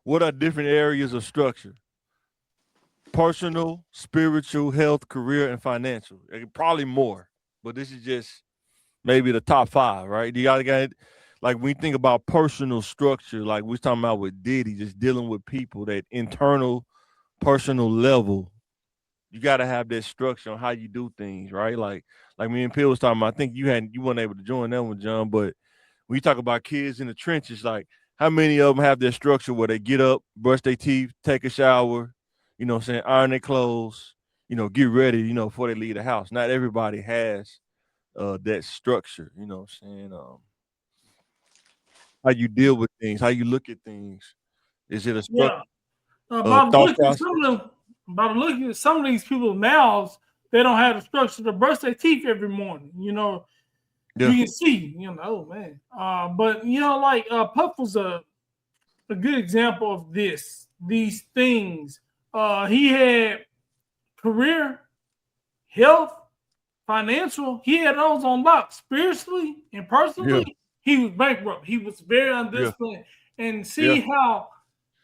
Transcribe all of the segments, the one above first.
What are different areas of structure? Personal, spiritual, health, career, and financial. Probably more, but this is just maybe the top five, right? You gotta get like when you think about personal structure, like we was talking about with Diddy, just dealing with people, that internal personal level. You gotta have that structure on how you do things, right? Like me and Phil was talking about. I think you weren't able to join that one, John, but when you talk about kids in the trenches, like how many of them have their structure where they get up, brush their teeth, take a shower, what I'm saying, iron their clothes, get ready, before they leave the house. Not everybody has that structure, what I'm saying? How you deal with things, how you look at things. Is it a Yeah. thought process? By looking at some of these people's mouths, they don't have the structure to brush their teeth every morning. You Yeah. can see, oh man. But like Puff was a good example of these things. He had career, health, financial. He had those on lock. Spiritually and Yeah. personally, he was bankrupt. He was very Yeah. undisciplined. And Yeah. see how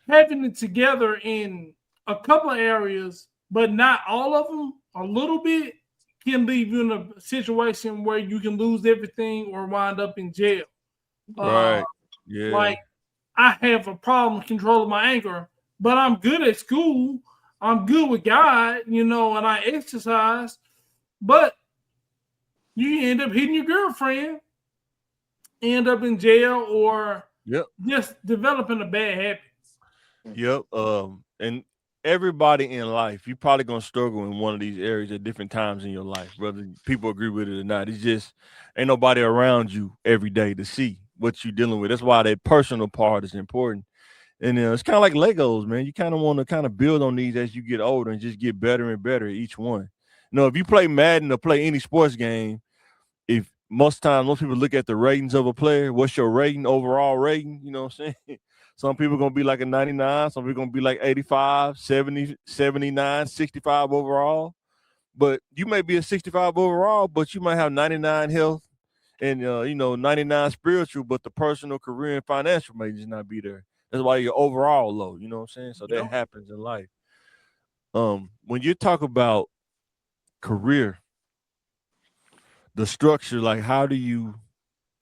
having it together in a couple of areas, but not all of them, a little bit, can leave you in a situation where you can lose everything or wind up in jail. Uh, Right. Yeah. like I have a problem controlling my anger, but I'm good at school. I'm good with God, and I exercise. But you end up hitting your girlfriend, end up in jail, or Yep. just developing a bad habit. Yep. And everybody in life, you're probably gonna struggle in one of these areas at different times in your life, whether people agree with it or not. It's just ain't nobody around you every day to see what you're dealing with. That's why that personal part is important. And it's kind of like Legos, man. You kind of want to kind of build on these as you get older and just get better and better at each one. If you play Madden or play any sports game, if most times most people look at the ratings of a player, what's your rating, overall rating? You know what I'm saying? Some people gonna be like a 99, some people gonna be like 85, 70, 79, 65 overall. But you may be a 65 overall, but you might have 99 health and 99 spiritual, but the personal, career, and financial may just not be there. That's why you're overall low. You know what I'm saying? So that Yeah. happens in life. When you talk about career, the structure, like how do you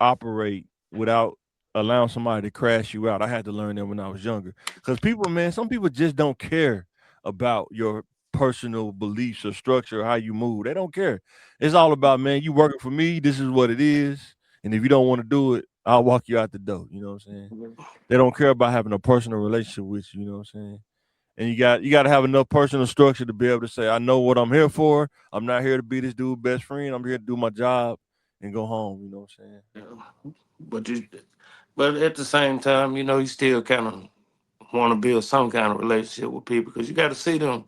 operate without allowing somebody to crash you out? I had to learn that when I was younger. Because people, man, some people just don't care about your personal beliefs or structure or how you move. They don't care. It's all about, man, you working for me. This is what it is. And if you don't want to do it, I'll walk you out the door. You know what I'm saying? They don't care about having a personal relationship with you. You know what I'm saying? And you got to have enough personal structure to be able to say, I know what I'm here for. I'm not here to be this dude's best friend. I'm here to do my job and go home. You know what I'm saying? Yeah. But you, but at the same time, you still kind of want to build some kind of relationship with people because you got to see them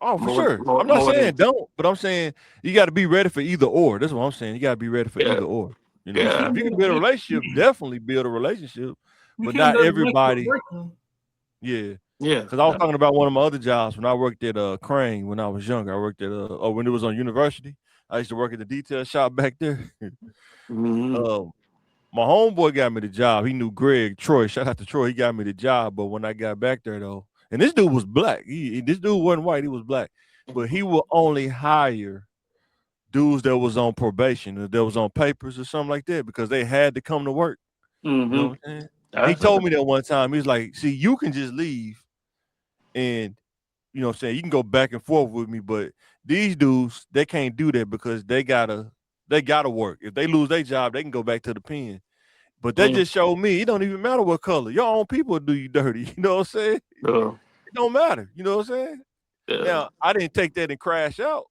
Oh, for more, sure. more, I'm not more than saying don't, but I'm saying you got to be ready for either or. That's what I'm saying. You got to be ready for yeah, either or. You know what I'm You saying? yeah, If can't you do can build a it. relationship, definitely build a relationship. You But can't not do it make or everybody, break them. yeah. yeah. Because I was talking about one of my other jobs when I worked at Crane when I was younger. I worked at when it was on university. I used to work at the detail shop back there. Hmm. um, my homeboy got me the job. He knew Greg Troy. Shout out to Troy. He got me the job. But when I got back there though, and this dude was black. This dude wasn't white. He was black. But he will only hire dudes that was on probation or that was on papers or something like that because they had to come to work. You know Hmm. what I'm saying? He That's told me that one time. He was like, "See, you can just leave and what I'm saying, you can go back and forth with me, but these dudes, they can't do that because they gotta work. If they lose their job, they can go back to the pen. But that mm, just showed me it don't even matter what color. Your own people do you dirty. You know what I'm saying? uh, It don't matter. You know what I'm saying? yeah. Now, I didn't take that and crash out,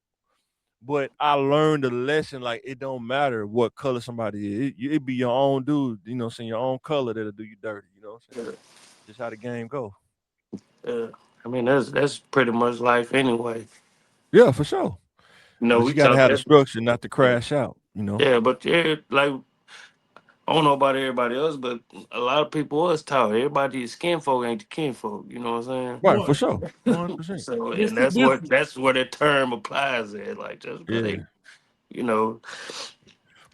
but I learned a lesson. Like it don't matter what color somebody is. It be your own dude. You know what I'm saying? Your own color that'll do you dirty. You know what I'm saying? Yeah. Just how the game go. Yeah. I mean, that's pretty much life anyway. Yeah, for sure. But We you gotta talk have the that. structure not to crash out. You know. Yeah, but yeah, like I don't know about everybody else, but a lot of people was taught everybody skin folk ain't the kin folk. You know what I'm Right, for Right. sure. 100%. So, It's and the that's what difference. that's where that term applies at. Like just because Yeah. you know,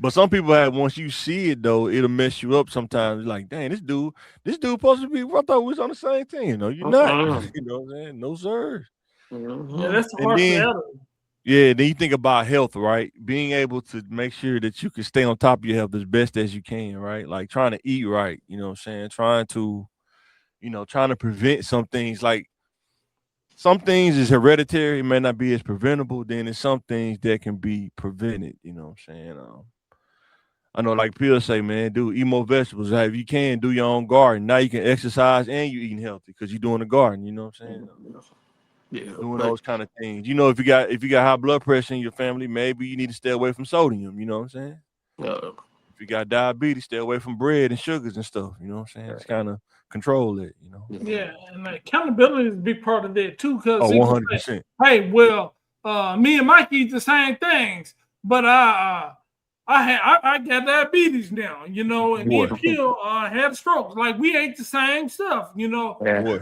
But some people have, once you see it though, it'll mess you up sometimes. Like, dang, this dude supposed to be, I thought we was on the same thing. No, you're not. You know what I'm saying? No, sir. Yeah, that's the And harsh then, reality. yeah, then you think about health, right? Being able to make sure that you can stay on top of your health as best as you can, right? Like trying to eat right, you know what I'm saying? Trying to prevent some things. Like some things is hereditary, it may not be as preventable. Then there's some things that can be prevented, you know what I'm saying? I know, like Phil say, man, eat more vegetables. Hey, if you can, do your own garden. Now you can exercise and you eating healthy because you're doing the garden. You know what I'm saying? Yeah, Doing but those kind of things. You know, if you got high blood pressure in your family, maybe you need to stay away from sodium. You know what I'm saying? If you got diabetes, stay away from bread and sugars and stuff. You know what I'm saying? Just kind of control it. You know? Yeah, and accountability is a big part of that too. Because Oh, 100%. hey, well, me and Mike eat the same things, but I got diabetes now, you know, and me and Phil had strokes. Like we ate the same stuff, you know. Boy.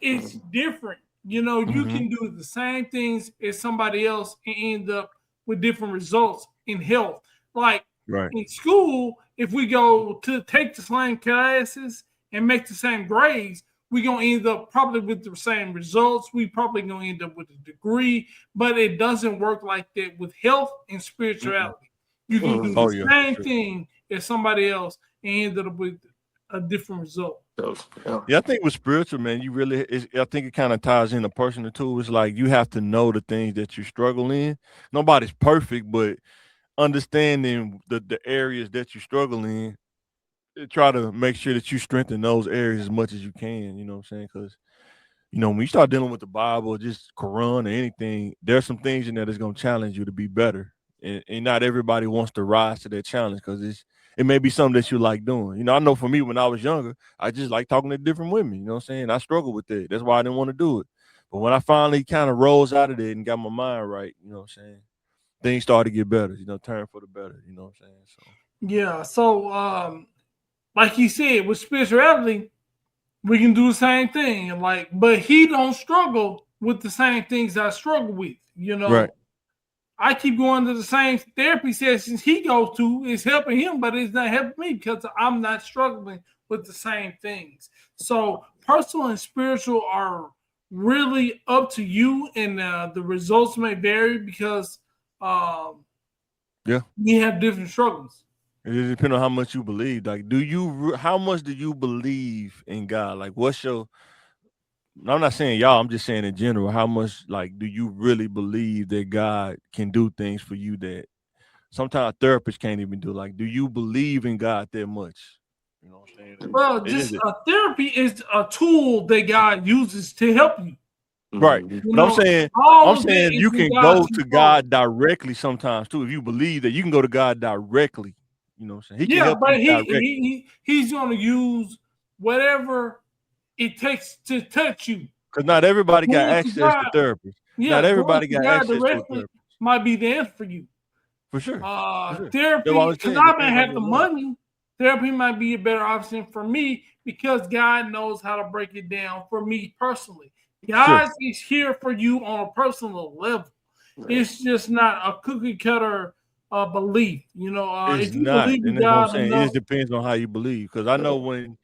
It's different. You know, you can do the same things as somebody else and end up with different results in health. Like in school, if we go to take the same classes and make the same grades, we're going to end up probably with the same results. We probably going to end up with a degree, but it doesn't work like that with health and spirituality. You can do the same thing as somebody else and end up with a different result. Yeah, I think with spiritual, man, I think it kind of ties in a personal too. It's like you have to know the things that you struggle in. Nobody's perfect, but understanding the areas that you struggle in, try to make sure that you strengthen those areas as much as you can. You know what I'm saying? Because when you start dealing with the Bible, just Quran or anything, there's some things in there that's going to challenge you to be better. And not everybody wants to rise to that challenge because it may be something that you like doing. I know for me, when I was younger, I just like talking to different women. You know what I'm saying? I struggled with that. That's why I didn't want to do it. But when I finally kind of rose out of it and got my mind right, you know what I'm saying, things started to get better, turn for the better. You know what I'm saying? So yeah. So like you said, with spirituality, we can do the same thing. But he don't struggle with the same things I struggle with. Right. I keep going to the same therapy sessions he goes to. It's helping him, but it's not helping me because I'm not struggling with the same things. So personal and spiritual are really up to you, and the results may vary because we have different struggles. It depends on how much you believe. Like, how much do you believe in God? Like, I'm not saying y'all, I'm just saying in general, how much, like, do you really believe that God can do things for you that sometimes therapists can't even do? Like, do you believe in God that much? You know what I'm saying? Well, therapy is a tool that God uses to help you. Right. But I'm saying you can go to God directly sometimes too. If you believe that, you can go to God directly. You know what I'm saying? He can help you he's going to use whatever it takes to touch you. Because not everybody got access to therapy. Yeah, not everybody got access to therapy. Might be the answer for you. For sure. Therapy, because I may have the money, therapy might be a better option for me because God knows how to break it down for me personally. God is here for you on a personal level. It's just not a cookie cutter belief. It's if you not. believe in And that's God, what I'm saying. It just depends on how you believe. Because I know when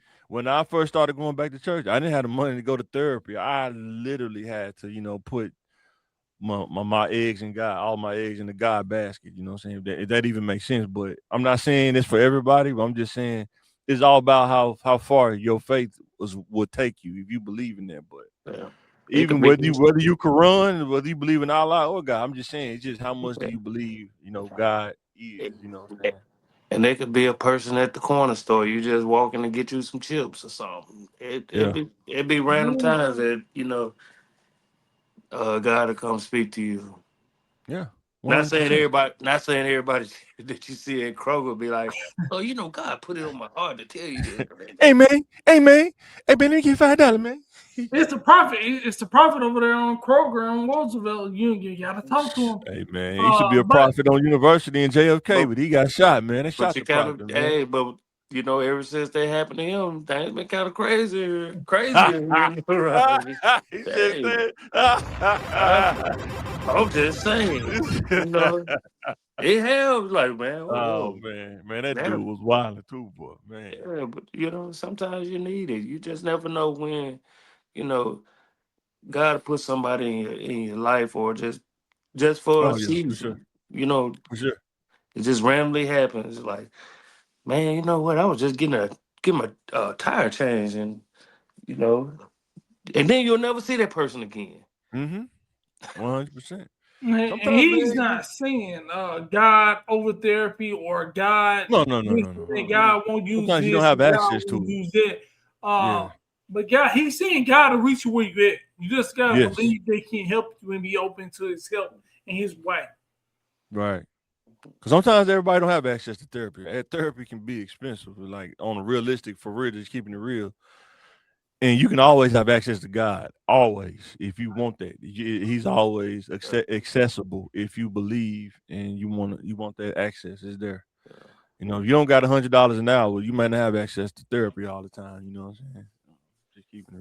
I first started going back to church, I didn't have the money to go to therapy. I literally had to, put my eggs in God, all my eggs in the God basket. You know what I'm saying? If that even makes sense. But I'm not saying this for everybody, but I'm just saying it's all about how far your faith will take you if you believe in that. But even whether you Quran, whether you believe in Allah or God, I'm just saying it's just how much do you believe, God is, you know what I'm saying? And there could be a person at the corner store. You just walking to get you some chips or something. It'd be random times that God will come speak to you. Yeah. 100%. Not saying everybody that you see at Kroger will be like, oh, God put it on my heart to tell you this. Hey man, hey man, let me get $5, man. It's the prophet. It's the prophet over there on Kroger on Roosevelt. You gotta talk to him. Hey man, he should be a prophet on University in JFK, but he got shot, man. They shot the prophet, man. Hey, but ever since that happened to him, things been kind of crazy. I'm just saying. It helps, like, man. Oh Whoa, man, that that, dude was wild too, boy. Man. yeah, but you know, sometimes you need it. You just never know when, you know, God put somebody in your life, or just for a Oh yeah, for sure, season. You know, for sure. it just randomly happens. Like, man, you know what? I was just getting my tire changed, and you know, and then you'll never see that person again. 100%. And Sometimes, he's man, not saying God over therapy or God no. that God won't use Sometimes you don't this have and God access won't to it. use that. Yeah. But God, he's saying God will reach you where you at. You just gotta Yes. believe they can help you and be open to his help and his way. Right. Because sometimes everybody don't have access to therapy. Therapy can be expensive. Like on a realistic, for real, just keeping it real. And you can always have access to God, always, if you want that. He's always accessible if you believe and you want that access. Is there? You know, if you don't got $100 an hour, you might not have access to therapy all the time. You know what I'm saying? Just keeping it